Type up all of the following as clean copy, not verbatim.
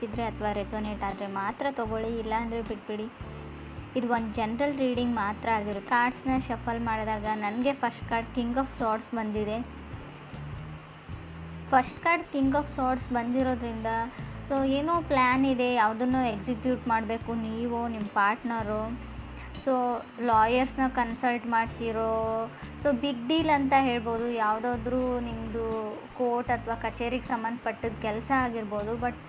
ಅನಿಸಿದರೆ ಅಥವಾ ರೆಸೊನೇಟ್ ಆದರೆ ಮಾತ್ರ ತೊಗೊಳ್ಳಿ, ಇಲ್ಲಾಂದರೆ ಬಿಟ್ಬಿಡಿ. ಇದು ಒಂದು ಜನರಲ್ ರೀಡಿಂಗ್ ಮಾತ್ರ ಆಗಿರುತ್ತೆ. ಕಾರ್ಡ್ಸ್ನ ಶಫಲ್ ಮಾಡಿದಾಗ ನನಗೆ ಫಸ್ಟ್ ಕಾರ್ಡ್ ಕಿಂಗ್ ಆಫ್ ಸಾರ್ಡ್ಸ್ ಬಂದಿದೆ. ಫಸ್ಟ್ ಕಾರ್ಡ್ ಕಿಂಗ್ ಆಫ್ ಸಾರ್ಡ್ಸ್ ಬಂದಿರೋದ್ರಿಂದ ಸೊ ಏನೋ ಪ್ಲ್ಯಾನ್ ಇದೆ, ಯಾವುದನ್ನು ಎಕ್ಸಿಕ್ಯೂಟ್ ಮಾಡಬೇಕು ನೀವು, ನಿಮ್ಮ ಪಾರ್ಟ್ನರು. ಸೊ ಲಾಯರ್ಸ್ನ ಕನ್ಸಲ್ಟ್ ಮಾಡ್ತಿರೋ, ಸೊ ಬಿಗ್ ಡೀಲ್ ಅಂತ ಹೇಳ್ಬೋದು. ಯಾವುದಾದ್ರೂ ನಿಮ್ಮದು ಕೋರ್ಟ್ ಅಥವಾ ಕಚೇರಿಗೆ ಸಂಬಂಧಪಟ್ಟಿದ್ದ ಕೆಲಸ ಆಗಿರ್ಬೋದು. But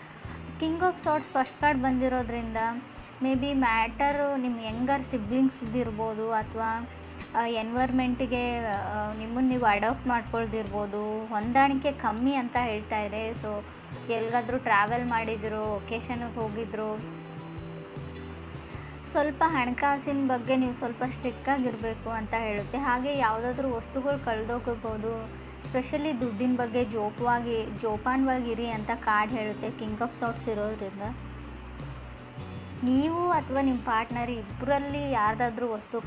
king of swords first card ಬಂದಿರೋದ್ರಿಂದ ಮೇ ಬಿ ಮ್ಯಾಟರು ನಿಮ್ಮ ಯಂಗರ್ ಸಿಬ್ಲಿಂಗ್ಸ್ದಿರ್ಬೋದು ಅಥವಾ ಎನ್ವೈರ್ಮೆಂಟಿಗೆ ನಿಮ್ಮನ್ನು ನೀವು ಅಡಾಪ್ಟ್ ಮಾಡ್ಕೊಳ್ದಿರ್ಬೋದು. ಹೊಂದಾಣಿಕೆ ಕಮ್ಮಿ ಅಂತ ಹೇಳ್ತಾ ಇದೆ. ಸೊ ಎಲ್ಲಿಗಾದರೂ ಟ್ರಾವೆಲ್ ಮಾಡಿದ್ರು, ಒಕೇಶನ್ಗೆ ಹೋಗಿದ್ರು, ಸ್ವಲ್ಪ ಹಣಕಾಸಿನ ಬಗ್ಗೆ ನೀವು ಸ್ವಲ್ಪ ಸ್ಟ್ರಿಕ್ಟಾಗಿರಬೇಕು ಅಂತ ಹೇಳುತ್ತೆ. ಹಾಗೆ ಯಾವುದಾದ್ರೂ ವಸ್ತುಗಳು ಕಳೆದೋಗಿರ್ಬೋದು, ಸ್ಪೆಷಲಿ ದುಡ್ಡಿನ ಬಗ್ಗೆ ಜೋಪಾನವಾಗಿರಿ ಅಂತ ಕಾರ್ಡ್ ಹೇಳುತ್ತೆ ಕಿಂಗ್ ಆಫ್ ಸಾರ್ಡ್ಸ್ ಇರೋದ್ರಿಂದ. ನೀವು ಅಥವಾ ನಿಮ್ಮ ಪಾರ್ಟ್ನರ್ ಇಬ್ಬರಲ್ಲಿ ಯಾರ್ದಾದ್ರೂ ವಸ್ತು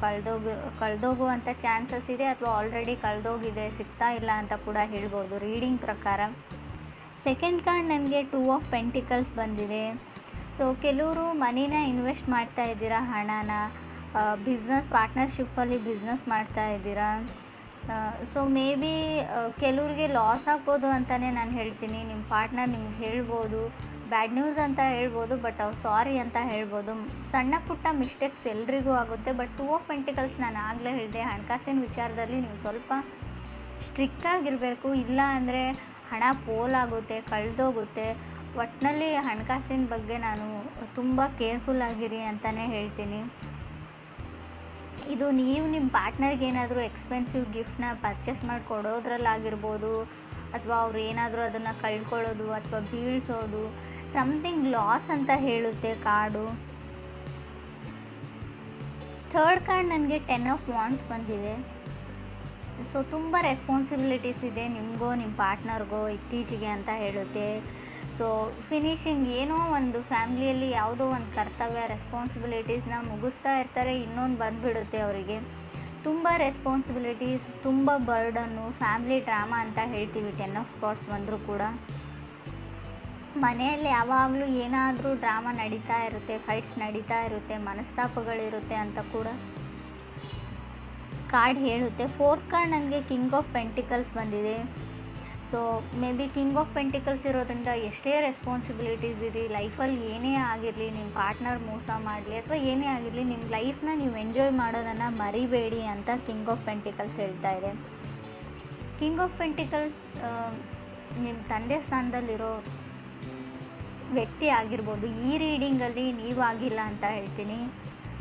ಕಳೆದೋಗುವಂಥ ಚಾನ್ಸಸ್ ಇದೆ ಅಥವಾ ಆಲ್ರೆಡಿ ಕಳೆದೋಗಿದೆ, ಸಿಗ್ತಾ ಇಲ್ಲ ಅಂತ ಕೂಡ ಹೇಳ್ಬೋದು ರೀಡಿಂಗ್ ಪ್ರಕಾರ. ಸೆಕೆಂಡ್ ಕಾರ್ಡ್ ನನಗೆ 2 ಆಫ್ ಪೆಂಟಿಕಲ್ಸ್ ಬಂದಿದೆ. ಸೊ ಕೆಲವರು ಮನಿನ ಇನ್ವೆಸ್ಟ್ ಮಾಡ್ತಾ ಇದ್ದೀರಾ, ಹಣನ ಬಿಸ್ನೆಸ್ ಪಾರ್ಟ್ನರ್ಶಿಪ್ಪಲ್ಲಿ ಬಿಸ್ನೆಸ್ ಮಾಡ್ತಾ ಇದ್ದೀರಾ. ಸೊ ಮೇ ಬಿ ಕೆಲವ್ರಿಗೆ ಲಾಸ್ ಆಗ್ಬೋದು ಅಂತಲೇ ನಾನು ಹೇಳ್ತೀನಿ. ನಿಮ್ಮ ಪಾರ್ಟ್ನರ್ ನಿಮ್ಗೆ ಹೇಳ್ಬೋದು, ಬ್ಯಾಡ್ ನ್ಯೂಸ್ ಅಂತ ಹೇಳ್ಬೋದು, ಬಟ್ ಅವ್ರು ಸಾರಿ ಅಂತ ಹೇಳ್ಬೋದು. ಸಣ್ಣ ಪುಟ್ಟ ಮಿಸ್ಟೇಕ್ಸ್ ಎಲ್ರಿಗೂ ಆಗುತ್ತೆ. ಬಟ್ 2 ಆಫ್ ಪೆಂಟಿಕಲ್ಸ್ ನಾನು ಆಗಲೇ ಹೇಳಿದೆ, ಹಣಕಾಸಿನ ವಿಚಾರದಲ್ಲಿ ನೀವು ಸ್ವಲ್ಪ ಸ್ಟ್ರಿಕ್ಟಾಗಿರಬೇಕು. ಇಲ್ಲ ಅಂದರೆ ಹಣ ಪೋಲಾಗುತ್ತೆ, ಕಳೆದೋಗುತ್ತೆ. ಒಟ್ಟಿನಲ್ಲಿ ಹಣಕಾಸಿನ ಬಗ್ಗೆ ನಾನು ತುಂಬ ಕೇರ್ಫುಲ್ ಆಗಿರಿ ಅಂತಲೇ ಹೇಳ್ತೀನಿ. ಇದು ನೀವು ನಿಮ್ಮ ಪಾರ್ಟ್ನರ್ಗೆ ಏನಾದರೂ ಎಕ್ಸ್ಪೆನ್ಸಿವ್ ಗಿಫ್ಟ್ನ ಪರ್ಚೇಸ್ ಮಾಡಿ ಕೊಡೋದ್ರಲ್ಲಾಗಿರ್ಬೋದು, ಅಥವಾ ಅವ್ರು ಏನಾದರೂ ಅದನ್ನು ಕಳ್ಕೊಳ್ಳೋದು ಅಥವಾ ಬೀಳಿಸೋದು, ಸಮಥಿಂಗ್ ಲಾಸ್ ಅಂತ ಹೇಳುತ್ತೆ ಕಾರ್ಡು. ಥರ್ಡ್ ಕಾರ್ಡ್ ನನಗೆ 10 ಆಫ್ ವಾಂಡ್ಸ್ ಬಂದಿದೆ. ಸೊ ತುಂಬ ರೆಸ್ಪಾನ್ಸಿಬಿಲಿಟೀಸ್ ಇದೆ ನಿಮಗೋ ನಿಮ್ಮ ಪಾರ್ಟ್ನರ್ಗೋ ಇತ್ತೀಚೆಗೆ ಅಂತ ಹೇಳುತ್ತೆ. ಸೊ ಫಿನಿಶಿಂಗ್ ಏನೋ ಒಂದು ಫ್ಯಾಮ್ಲಿಯಲ್ಲಿ ಯಾವುದೋ ಒಂದು ಕರ್ತವ್ಯ ರೆಸ್ಪಾನ್ಸಿಬಿಲಿಟೀಸ್ನ ಮುಗಿಸ್ತಾ ಇರ್ತಾರೆ, ಇನ್ನೊಂದು ಬಂದುಬಿಡುತ್ತೆ ಅವರಿಗೆ. ತುಂಬ ರೆಸ್ಪಾನ್ಸಿಬಿಲಿಟೀಸ್, ತುಂಬ ಬರ್ಡನ್ನು, ಫ್ಯಾಮ್ಲಿ ಡ್ರಾಮಾ ಅಂತ ಹೇಳ್ತೀವಿ 10 ಆಫ್ ಕಾರ್ಡ್ಸ್ ಬಂದರೂ ಕೂಡ. ಮನೆಯಲ್ಲಿ ಯಾವಾಗಲೂ ಏನಾದರೂ ಡ್ರಾಮಾ ನಡೀತಾ ಇರುತ್ತೆ, ಫೈಟ್ಸ್ ನಡೀತಾ ಇರುತ್ತೆ, ಮನಸ್ತಾಪಗಳಿರುತ್ತೆ ಅಂತ ಕೂಡ ಕಾರ್ಡ್ ಹೇಳುತ್ತೆ. ಫೋರ್ತ್ ಕಾರ್ಡ್ ನನಗೆ ಕಿಂಗ್ ಆಫ್ ಪೆಂಟಿಕಲ್ಸ್ ಬಂದಿದೆ. So may be king of pentacles ಇರೋದ್ರಿಂದ ಎಷ್ಟೇ ರೆಸ್ಪಾನ್ಸಿಬಿಲಿಟೀಸ್ ಇರಲಿ, ಲೈಫಲ್ಲಿ ಏನೇ ಆಗಿರಲಿ, ನಿಮ್ಮ ಪಾರ್ಟ್ನರ್ ಮೋಸ ಮಾಡಲಿ ಅಥವಾ ಏನೇ ಆಗಿರಲಿ, ನಿಮ್ಮ ಲೈಫ್ನ ನೀವು ಎಂಜಾಯ್ ಮಾಡೋದನ್ನು ಮರಿಬೇಡಿ ಅಂತ ಕಿಂಗ್ ಆಫ್ ಪೆಂಟಿಕಲ್ಸ್ ಹೇಳ್ತಾ ಇದೆ. ಕಿಂಗ್ ಆಫ್ ಪೆಂಟಿಕಲ್ಸ್ ನಿಮ್ಮ ತಂದೆ ಸ್ಥಾನದಲ್ಲಿರೋ ವ್ಯಕ್ತಿ ಆಗಿರ್ಬೋದು. ಈ ರೀಡಿಂಗಲ್ಲಿ ನೀವು ಆಗಿಲ್ಲ ಅಂತ ಹೇಳ್ತೀನಿ.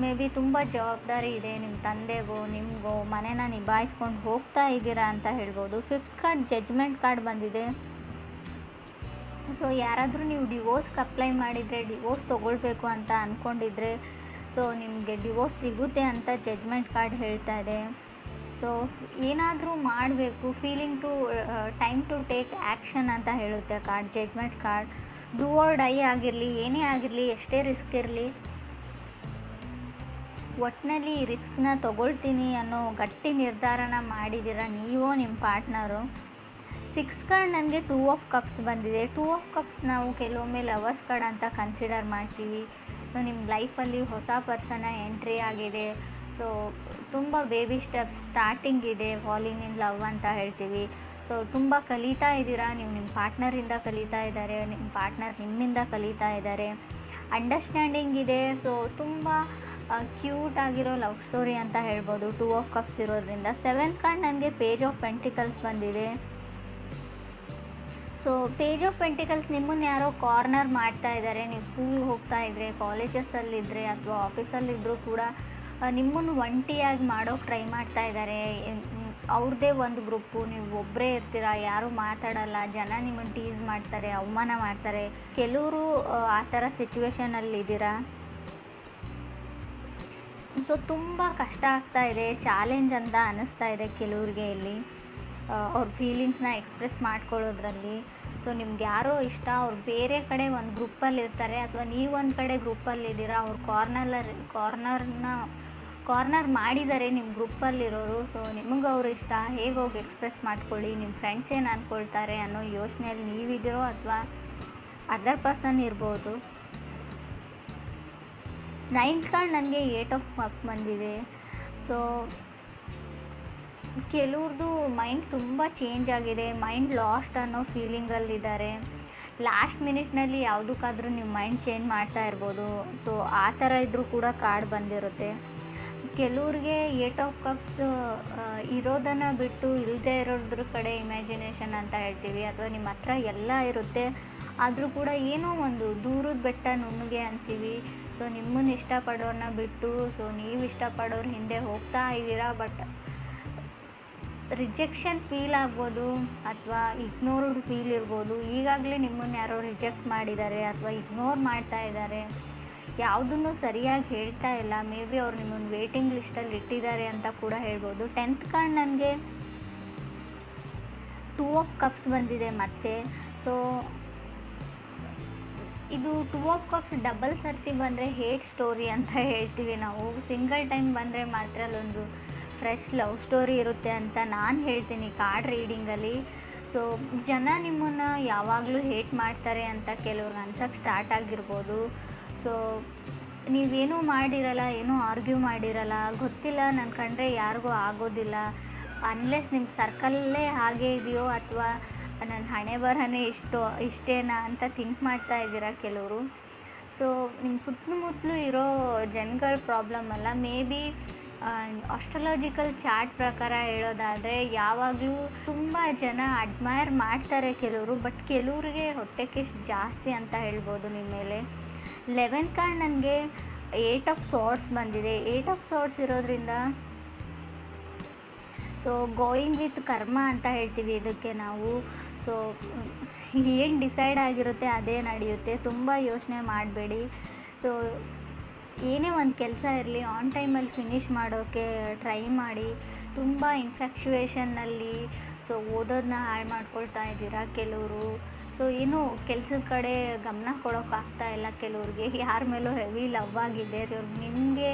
ಮೇ ಬಿ ತುಂಬ ಜವಾಬ್ದಾರಿ ಇದೆ ನಿಮ್ಮ ತಂದೆಗೋ ನಿಮಗೋ, ಮನೇನ ನಿಭಾಯಿಸ್ಕೊಂಡು ಹೋಗ್ತಾ ಇದ್ದೀರಾ ಅಂತ ಹೇಳ್ಬೋದು. ಫಿಫ್ತ್ ಕಾರ್ಡ್ ಜಡ್ಜ್ಮೆಂಟ್ ಕಾರ್ಡ್ ಬಂದಿದೆ. ಸೊ ಯಾರಾದರೂ ನೀವು ಡಿವೋರ್ಸ್ಗೆ ಅಪ್ಲೈ ಮಾಡಿದರೆ, ಡಿವೋರ್ಸ್ ತೊಗೊಳ್ಬೇಕು ಅಂತ ಅಂದ್ಕೊಂಡಿದ್ರೆ, ಸೊ ನಿಮಗೆ ಡಿವೋರ್ಸ್ ಸಿಗುತ್ತೆ ಅಂತ ಜಡ್ಜ್ಮೆಂಟ್ ಕಾರ್ಡ್ ಹೇಳ್ತಾ ಇದೆ. ಸೊ ಏನಾದರೂ ಮಾಡಬೇಕು, ಟೈಮ್ ಟು ಟೇಕ್ ಆ್ಯಕ್ಷನ್ ಅಂತ ಹೇಳುತ್ತೆ card judgement card. Do or die ಆಗಿರಲಿ, ಏನೇ ಆಗಿರಲಿ, ಎಷ್ಟೇ ರಿಸ್ಕ್ ಇರಲಿ, ಒಟ್ಟಿನಲ್ಲಿ ರಿಸ್ಕ್ನ ತೊಗೊಳ್ತೀನಿ ಅನ್ನೋ ಗಟ್ಟಿ ನಿರ್ಧಾರನ ಮಾಡಿದ್ದೀರ ನೀವೋ ನಿಮ್ಮ ಪಾರ್ಟ್ನರು. 6 ಕಾರ್ಡ್ ನನಗೆ 2 ಆಫ್ ಕಪ್ಸ್ ಬಂದಿದೆ. 2 ಆಫ್ ಕಪ್ಸ್ ನಾವು ಕೆಲವೊಮ್ಮೆ ಲವರ್ಸ್ ಕಾರ್ಡ್ ಅಂತ ಕನ್ಸಿಡರ್ ಮಾಡ್ತೀವಿ. ಸೊ ನಿಮ್ಮ ಲೈಫಲ್ಲಿ ಹೊಸ ಪರ್ಸನ ಎಂಟ್ರಿ ಆಗಿದೆ. ಸೊ ತುಂಬ ಬೇಬಿ ಸ್ಟೆಪ್ಸ್ ಸ್ಟಾರ್ಟಿಂಗ್ ಇದೆ, ಫಾಲಿಂಗ್ ಇನ್ ಲವ್ ಅಂತ ಹೇಳ್ತೀವಿ. ಸೊ ತುಂಬ ಕಲಿತಾ ಇದ್ದೀರಾ, ನೀವು ನಿಮ್ಮ ಪಾರ್ಟ್ನರಿಂದ ಕಲಿತಾ ಇದ್ದಾರೆ, ನಿಮ್ಮ ಪಾರ್ಟ್ನರ್ ನಿಮ್ಮಿಂದ ಕಲಿತಾ ಇದ್ದಾರೆ. ಅಂಡರ್ಸ್ಟ್ಯಾಂಡಿಂಗ್ ಇದೆ. ಸೊ ತುಂಬ ಕ್ಯೂಟ್ ಆಗಿರೋ ಲವ್ ಸ್ಟೋರಿ ಅಂತ ಹೇಳ್ಬೋದು 2 ಆಫ್ ಕಪ್ಸ್ ಇರೋದ್ರಿಂದ. 7th ಕಾರ್ಡ್ ನನಗೆ ಪೇಜ್ ಆಫ್ ಪೆಂಟಿಕಲ್ಸ್ ಬಂದಿದೆ. ಸೊ ಪೇಜ್ ಆಫ್ ಪೆಂಟಿಕಲ್ಸ್ ನಿಮ್ಮನ್ನು ಯಾರೋ ಕಾರ್ನರ್ ಮಾಡ್ತಾ ಇದ್ದಾರೆ. ನೀವು ಸ್ಕೂಲ್ಗೆ ಹೋಗ್ತಾ ಇದ್ದರೆ, ಕಾಲೇಜಸ್ಸಲ್ಲಿದ್ದರೆ ಅಥವಾ ಆಫೀಸಲ್ಲಿದ್ದರೂ ಕೂಡ ನಿಮ್ಮನ್ನು ಒಂಟಿಯಾಗಿ ಮಾಡೋಕ್ಕೆ ಟ್ರೈ ಮಾಡ್ತಾ ಇದ್ದಾರೆ. ಅವ್ರದ್ದೇ ಒಂದು ಗ್ರೂಪು, ನೀವು ಒಬ್ಬರೇ ಇರ್ತೀರ, ಯಾರೂ ಮಾತಾಡಲ್ಲ, ಜನ ನಿಮ್ಮನ್ನು ಟೀಸ್ ಮಾಡ್ತಾರೆ, ಅವಮಾನ ಮಾಡ್ತಾರೆ. ಕೆಲವರು ಆ ಥರ ಸಿಚುವೇಶನಲ್ಲಿದ್ದೀರಾ. ಸೊ ತುಂಬ ಕಷ್ಟ ಆಗ್ತಾ ಇದೆ, ಚಾಲೆಂಜ್ ಅಂತ ಅನ್ನಿಸ್ತಾ ಇದೆ ಕೆಲವ್ರಿಗೆ ಇಲ್ಲಿ ಅವ್ರ ಫೀಲಿಂಗ್ಸ್ನ ಎಕ್ಸ್ಪ್ರೆಸ್ ಮಾಡ್ಕೊಳ್ಳೋದ್ರಲ್ಲಿ. ಸೊ ನಿಮ್ಗೆ ಯಾರೋ ಇಷ್ಟ, ಅವ್ರು ಬೇರೆ ಕಡೆ ಒಂದು ಗ್ರೂಪಲ್ಲಿ ಇರ್ತಾರೆ ಅಥವಾ ನೀವು ಒಂದು ಕಡೆ ಗ್ರೂಪಲ್ಲಿದ್ದೀರಾ, ಅವ್ರು ಕಾರ್ನರ್ ಮಾಡಿದ್ದಾರೆ ನಿಮ್ಮ ಗ್ರೂಪಲ್ಲಿರೋರು. ಸೊ ನಿಮಗೆ ಅವ್ರು ಇಷ್ಟ, ಹೇಗೆ ಹೋಗಿ ಎಕ್ಸ್ಪ್ರೆಸ್ ಮಾಡ್ಕೊಳ್ಳಿ, ನಿಮ್ಮ ಫ್ರೆಂಡ್ಸ್ ಏನು ಅಂದ್ಕೊಳ್ತಾರೆ ಅನ್ನೋ ಯೋಚನೆಯಲ್ಲಿ ನೀವಿದ್ದೀರೋ ಅಥವಾ ಅದರ್ ಪರ್ಸನ್ ಇರ್ಬೋದು. 9th ಕಾರ್ಡ್ ನನಗೆ 8 ಆಫ್ ಕಪ್ ಬಂದಿದೆ. ಸೊ ಕೆಲವ್ರದ್ದು ಮೈಂಡ್ ತುಂಬ ಚೇಂಜ್ ಆಗಿದೆ, ಮೈಂಡ್ ಲಾಸ್ಟ್ ಅನ್ನೋ ಫೀಲಿಂಗಲ್ಲಿದ್ದಾರೆ. ಲಾಸ್ಟ್ ಮಿನಿಟ್ನಲ್ಲಿ ಯಾವುದಕ್ಕಾದ್ರೂ ನೀವು ಮೈಂಡ್ ಚೇಂಜ್ ಮಾಡ್ತಾ ಇರ್ಬೋದು. ಸೊ ಆ ಥರ ಇದ್ದರೂ ಕೂಡ ಕಾರ್ಡ್ ಬಂದಿರುತ್ತೆ. ಕೆಲವ್ರಿಗೆ 8 ಆಫ್ ಕಪ್ಸ್ ಇರೋದನ್ನು ಬಿಟ್ಟು ಇಲ್ಲದೆ ಇರೋದ್ರ ಕಡೆ ಇಮ್ಯಾಜಿನೇಷನ್ ಅಂತ ಹೇಳ್ತೀವಿ, ಅಥವಾ ನಿಮ್ಮ ಹತ್ರ ಎಲ್ಲ ಇರುತ್ತೆ ಆದರೂ ಕೂಡ ಏನೋ ಒಂದು ದೂರದ ಬೆಟ್ಟ ನುಣ್ಣಗೆ ಅಂತೀವಿ. ಸೊ ನಿಮ್ಮನ್ನು ಇಷ್ಟಪಡೋರನ್ನ ಬಿಟ್ಟು ಸೊ ನೀವು ಇಷ್ಟಪಡೋರು ಹಿಂದೆ ಹೋಗ್ತಾ ಇದ್ದೀರಾ. ಬಟ್ ರಿಜೆಕ್ಷನ್ ಫೀಲ್ ಆಗ್ಬೋದು ಅಥವಾ ಇಗ್ನೋರ್ಡ್ ಫೀಲ್ ಇರ್ಬೋದು. ಈಗಾಗಲೇ ನಿಮ್ಮನ್ನು ಯಾರೋ ರಿಜೆಕ್ಟ್ ಮಾಡಿದ್ದಾರೆ ಅಥವಾ ಇಗ್ನೋರ್ ಮಾಡ್ತಾ ಇದ್ದಾರೆ, ಯಾವುದನ್ನು ಸರಿಯಾಗಿ ಹೇಳ್ತಾ ಇಲ್ಲ. ಮೇ ಬಿ ಅವ್ರು ನಿಮ್ಮನ್ನು ವೇಟಿಂಗ್ ಲಿಸ್ಟಲ್ಲಿ ಇಟ್ಟಿದ್ದಾರೆ ಅಂತ ಕೂಡ ಹೇಳ್ಬೋದು. 10th ಕಾರ್ಡ್ ನನಗೆ 2 ಆಫ್ ಕಪ್ಸ್ ಬಂದಿದೆ ಮತ್ತೆ. ಸೊ ಇದು 2 ಆಫ್ ಕಪ್ಸ್ ಡಬಲ್ ಸರ್ತಿ ಬಂದರೆ ಹೇಟ್ ಸ್ಟೋರಿ ಅಂತ ಹೇಳ್ತೀವಿ ನಾವು. ಸಿಂಗಲ್ ಟೈಮ್ ಬಂದರೆ ಮಾತ್ರ ಅಲ್ಲೊಂದು ಫ್ರೆಶ್ ಲವ್ ಸ್ಟೋರಿ ಇರುತ್ತೆ ಅಂತ ನಾನು ಹೇಳ್ತೀನಿ ಕಾರ್ಡ್ ರೀಡಿಂಗಲ್ಲಿ. ಸೊ ಜನ ನಿಮ್ಮನ್ನು ಯಾವಾಗಲೂ ಹೇಟ್ ಮಾಡ್ತಾರೆ ಅಂತ ಕೆಲವ್ರಿಗೆ ಅನ್ಸೋಕ್ಕೆ ಸ್ಟಾರ್ಟ್ ಆಗಿರ್ಬೋದು. ಸೊ ನೀವೇನೂ ಮಾಡಿರಲ್ಲ, ಏನೂ ಆರ್ಗ್ಯೂ ಮಾಡಿರಲ್ಲ, ಗೊತ್ತಿಲ್ಲ ನನ್ನ ಕಂಡ್ರೆ ಯಾರಿಗೂ ಆಗೋದಿಲ್ಲ, ಅನ್ಲೆಸ್ ನಿಮ್ಮ ಸರ್ಕಲ್ಲೇ ಹಾಗೆ ಇದೆಯೋ ಅಥವಾ ನನ್ನ ಹಣೆ ಬರಹನೇ ಇಷ್ಟೇನಾ ಅಂತ ಥಿಂಕ್ ಮಾಡ್ತಾ ಇದ್ದೀರಾ ಕೆಲವರು. ಸೊ ನಿಮ್ಮ ಸುತ್ತಮುತ್ತಲೂ ಇರೋ ಜನಗಳ ಪ್ರಾಬ್ಲಮ್ ಅಲ್ಲ. ಮೇ ಬಿ ಆಸ್ಟ್ರಾಲಜಿಕಲ್ ಚಾರ್ಟ್ ಪ್ರಕಾರ ಹೇಳೋದಾದರೆ ಯಾವಾಗಲೂ ತುಂಬ ಜನ ಅಡ್ಮೈರ್ ಮಾಡ್ತಾರೆ ಕೆಲವರು, ಬಟ್ ಕೆಲವ್ರಿಗೆ ಹೊಟ್ಟೆ ಕಿಚ್ಚು ಜಾಸ್ತಿ ಅಂತ ಹೇಳ್ಬೋದು ನಿಮ್ಮ ಮೇಲೆ. 11th ಕಾರ್ಡ್ ನನಗೆ 8 ಆಫ್ ಸಾರ್ಟ್ಸ್ ಬಂದಿದೆ. 8 ಆಫ್ ಸಾರ್ಟ್ಸ್ ಇರೋದ್ರಿಂದ ಸೊ ಗೋಯಿಂಗ್ ವಿತ್ ಕರ್ಮ ಅಂತ ಹೇಳ್ತೀವಿ ಇದಕ್ಕೆ ನಾವು. ಸೊ ಏನು ಡಿಸೈಡ್ ಆಗಿರುತ್ತೆ ಅದೇ ನಡೆಯುತ್ತೆ, ತುಂಬ ಯೋಚನೆ ಮಾಡಬೇಡಿ. ಸೊ ಏನೇ ಒಂದು ಕೆಲಸ ಇರಲಿ ಆನ್ ಟೈಮಲ್ಲಿ ಫಿನಿಷ್ ಮಾಡೋಕ್ಕೆ ಟ್ರೈ ಮಾಡಿ. ತುಂಬ ಇನ್ಫ್ಯಾಕ್ಚುಯೇಷನ್ನಲ್ಲಿ ಸೊ ಓದೋದನ್ನ ಹಾಳು ಮಾಡ್ಕೊಳ್ತಾ ಇದ್ದೀರಾ ಕೆಲವರು. ಸೊ ಏನು ಕೆಲಸದ ಕಡೆ ಗಮನ ಕೊಡೋಕ್ಕಾಗ್ತಾ ಇಲ್ಲ ಕೆಲವ್ರಿಗೆ. ಯಾರ ಮೇಲೂ ಹೆವಿ ಲವ್ ಆಗಿದೆ, ನಿಮಗೆ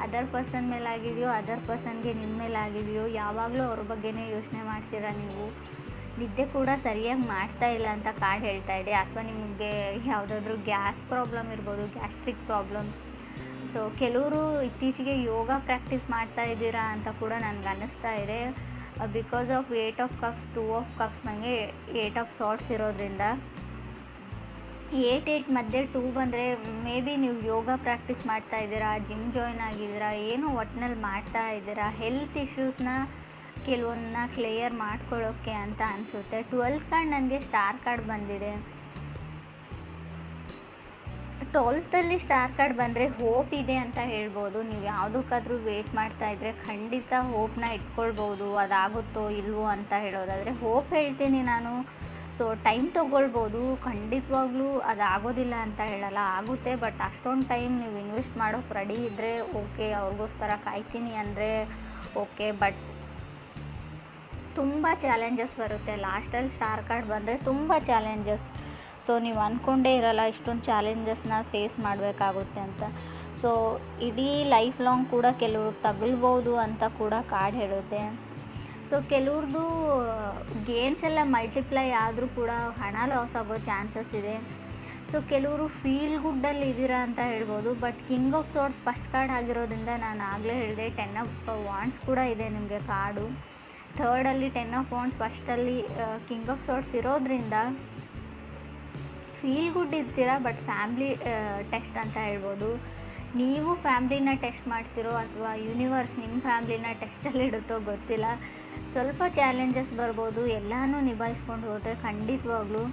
ಅದರ್ ಪರ್ಸನ್ ಮೇಲೆ ಆಗಿದೆಯೋ ಅದರ್ ಪರ್ಸನ್ಗೆ ನಿಮ್ಮ ಮೇಲೆ ಆಗಿದೆಯೋ, ಯಾವಾಗಲೂ ಅವ್ರ ಬಗ್ಗೆನೇ ಯೋಚನೆ ಮಾಡ್ತೀರಾ ನೀವು. ನಿದ್ದೆ ಕೂಡ ಸರಿಯಾಗಿ ಮಾಡ್ತಾ ಇಲ್ಲ ಅಂತ ಕಾರ್ಡ್ ಹೇಳ್ತಾ ಇದೆ. ಅಥವಾ ನಿಮಗೆ ಯಾವುದಾದ್ರೂ ಗ್ಯಾಸ್ ಪ್ರಾಬ್ಲಮ್ ಇರ್ಬೋದು, ಗ್ಯಾಸ್ಟ್ರಿಕ್ ಪ್ರಾಬ್ಲಮ್. ಸೊ ಕೆಲವರು ಇತ್ತೀಚೆಗೆ ಯೋಗ ಪ್ರಾಕ್ಟೀಸ್ ಮಾಡ್ತಾ ಇದ್ದೀರಾ ಅಂತ ಕೂಡ ನನಗೆ ಅನ್ನಿಸ್ತಾ ಇದೆ. Because of 8 of cups 2 of cups ನನಗೆ 8 ಆಫ್ ಸಾರ್ಟ್ಸ್ ಇರೋದ್ರಿಂದ 8 ಮಧ್ಯೆ 2 ಬಂದರೆ ಮೇ ಬಿ ನೀವು ಯೋಗ ಪ್ರಾಕ್ಟೀಸ್ ಮಾಡ್ತಾ ಇದ್ದೀರಾ, ಜಿಮ್ ಜಾಯ್ನ್ ಆಗಿದ್ದೀರಾ, ಏನೋ ಒಟ್ಟಿನಲ್ಲಿ ಮಾಡ್ತಾ ಇದ್ದೀರಾ. ಹೆಲ್ತ್ ಇಶ್ಯೂಸ್ನ ಕೆಲವೊಂದನ್ನ ಕ್ಲಿಯರ್ ಮಾಡ್ಕೊಳ್ಳೋಕ್ಕೆ ಅಂತ ಅನಿಸುತ್ತೆ. 12th ಕಾರ್ಡ್ ನನಗೆ ಸ್ಟಾರ್ ಕಾರ್ಡ್ ಬಂದಿದೆ. 12th ಸ್ಟಾರ್ ಕಾರ್ಡ್ ಬಂದರೆ ಹೋಪ್ ಇದೆ ಅಂತ ಹೇಳ್ಬೋದು. ನೀವು ಯಾವುದಕ್ಕಾದ್ರೂ ವೇಟ್ ಮಾಡ್ತಾ ಇದ್ದರೆ ಖಂಡಿತ ಹೋಪ್ನ ಇಟ್ಕೊಳ್ಬೋದು. ಅದಾಗುತ್ತೋ ಇಲ್ವೋ ಅಂತ ಹೇಳೋದಾದರೆ ಹೋಪ್ ಹೇಳ್ತೀನಿ ನಾನು. ಸೊ ಟೈಮ್ ತೊಗೊಳ್ಬೋದು, ಖಂಡಿತವಾಗ್ಲೂ ಅದಾಗೋದಿಲ್ಲ ಅಂತ ಹೇಳಲ್ಲ, ಆಗುತ್ತೆ. ಬಟ್ ಅಷ್ಟೊಂದು ಟೈಮ್ ನೀವು ಇನ್ವೆಸ್ಟ್ ಮಾಡೋಕ್ಕೆ ರೆಡಿ ಇದ್ದರೆ ಓಕೆ, ಅವ್ರಿಗೋಸ್ಕರ ಕಾಯ್ತೀನಿ ಅಂದರೆ ಓಕೆ. ಬಟ್ ತುಂಬ ಚಾಲೆಂಜಸ್ ಬರುತ್ತೆ. ಲಾಸ್ಟಲ್ಲಿ ಸ್ಟಾರ್ ಕಾರ್ಡ್ ಬಂದರೆ ತುಂಬ ಚಾಲೆಂಜಸ್. ಸೊ ನೀವು ಅಂದ್ಕೊಂಡೇ ಇರಲ್ಲ ಇಷ್ಟೊಂದು ಚಾಲೆಂಜಸ್ನ ಫೇಸ್ ಮಾಡಬೇಕಾಗುತ್ತೆ ಅಂತ. ಸೊ ಇಡೀ ಲೈಫ್ ಲಾಂಗ್ ಕೂಡ ಕೆಲವರು ತಗಲ್ಬೋದು ಅಂತ ಕೂಡ ಕಾರ್ಡ್ ಹೇಳುತ್ತೆ. ಸೊ ಕೆಲವ್ರದ್ದು ಗೇನ್ಸ್ ಎಲ್ಲ ಮಲ್ಟಿಪ್ಲೈ ಆದರೂ ಕೂಡ ಹಣ ಲಾಸ್ ಆಗೋ ಚಾನ್ಸಸ್ ಇದೆ. ಸೊ ಕೆಲವರು ಫೀಲ್ ಗುಡ್ಡಲ್ಲಿ ಇದ್ದೀರಾ ಅಂತ ಹೇಳ್ಬೋದು. But king of sorts first card ಆಗಿರೋದ್ರಿಂದ ನಾನು ಆಗಲೇ ಹೇಳಿದೆ 10 ಆಫ್ ವಾಂಡ್ಸ್ ಕೂಡ ಇದೆ ನಿಮಗೆ ಕಾರ್ಡು. ಥರ್ಡಲ್ಲಿ 10 ಆಫ್ ವಾಂಡ್ಸ್, ಫಸ್ಟಲ್ಲಿ ಕಿಂಗ್ ಆಫ್ ಸಾರ್ಟ್ಸ್ ಇರೋದ್ರಿಂದ ಫೀಲ್ ಗುಡ್ ಇರ್ತೀರಾ. ಬಟ್ ಫ್ಯಾಮ್ಲಿ ಟೆಸ್ಟ್ ಅಂತ ಹೇಳ್ಬೋದು. ನೀವು ಫ್ಯಾಮ್ಲಿನ ಟೆಸ್ಟ್ ಮಾಡ್ತಿರೋ ಅಥವಾ ಯೂನಿವರ್ಸ್ ನಿಮ್ಮ ಫ್ಯಾಮ್ಲಿನ ಟೆಸ್ಟಲ್ಲಿ ಇಡುತ್ತೋ ಗೊತ್ತಿಲ್ಲ. ಸ್ವಲ್ಪ ಚಾಲೆಂಜಸ್ ಬರ್ಬೋದು, ಎಲ್ಲನೂ ನಿಭಾಯಿಸ್ಕೊಂಡು ಹೋದರೆ ಖಂಡಿತವಾಗ್ಲೂ.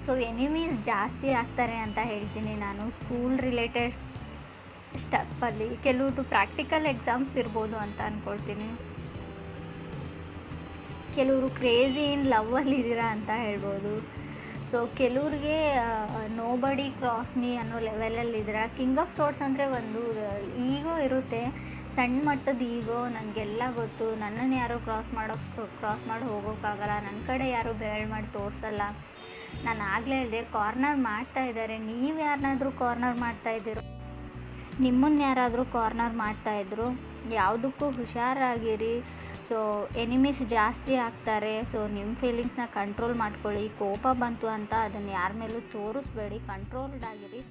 ಸೊ ಎನಿಮೀಸ್ ಜಾಸ್ತಿ ಆಗ್ತಾರೆ ಅಂತ ಹೇಳ್ತೀನಿ ನಾನು. ಸ್ಕೂಲ್ ರಿಲೇಟೆಡ್ ಸ್ಟಫಲ್ಲಿ ಕೆಲವ್ರದ್ದು ಪ್ರಾಕ್ಟಿಕಲ್ ಎಕ್ಸಾಮ್ಸ್ ಇರ್ಬೋದು ಅಂತ ಅಂದ್ಕೊಳ್ತೀನಿ. ಕೆಲವರು ಕ್ರೇಜಿ ಇನ್ ಲವ್ವಲ್ಲಿ ಇದ್ದೀರಾ ಅಂತ ಹೇಳ್ಬೋದು. ಸೊ ಕೆಲವ್ರಿಗೆ ನೋಬಡಿ ಕ್ರಾಸ್ ಮೀ ಅನ್ನೋ ಲೆವೆಲಲ್ಲಿ ಇದ್ದೀರಾ. ಕಿಂಗ್ ಆಫ್ ಸಾರ್ಟ್ಸ್ ಅಂದರೆ ಒಂದು ಈಗೋ ಇರುತ್ತೆ, ಸಣ್ಣ ಮಟ್ಟದ ಈಗೋ. ನನಗೆಲ್ಲ ಗೊತ್ತು, ನನ್ನನ್ನು ಯಾರೂ ಕ್ರಾಸ್ ಮಾಡಿ ಹೋಗೋಕ್ಕಾಗಲ್ಲ, ನನ್ನ ಕಡೆ ಯಾರೂ ಬೆರಳು ಮಾಡಿ ತೋರಿಸಲ್ಲ. ನಾನು ಆಗಲೇ ಹೇಳಿದೆ, ಕಾರ್ನರ್ ಮಾಡ್ತಾ ಇದ್ದಾರೆ. ನೀವು ಯಾರನ್ನಾದ್ರೂ ಕಾರ್ನರ್ ಮಾಡ್ತಾಯಿದ್ದೀರೋ, ನಿಮ್ಮನ್ನು ಯಾರಾದರೂ ಕಾರ್ನರ್ ಮಾಡ್ತಾಯಿದ್ರು, ಯಾವುದಕ್ಕೂ ಹುಷಾರಾಗಿರಿ. ಸೊ ಸೊ ಎನಿಮೀಸ್ ಜಾಸ್ತಿ ಆಗ್ತಾರೆ. ಸೊ ನಿಮ್ಮ ಫೀಲಿಂಗ್ಸ್ನ ಕಂಟ್ರೋಲ್ ಮಾಡ್ಕೊಳ್ಳಿ. ಕೋಪ ಬಂತು ಅಂತ ಅದನ್ನು ಯಾರ ಮೇಲೂ ತೋರಿಸ್ಬೇಡಿ, ಕಂಟ್ರೋಲ್ಡ್ ಆಗಿರಿ.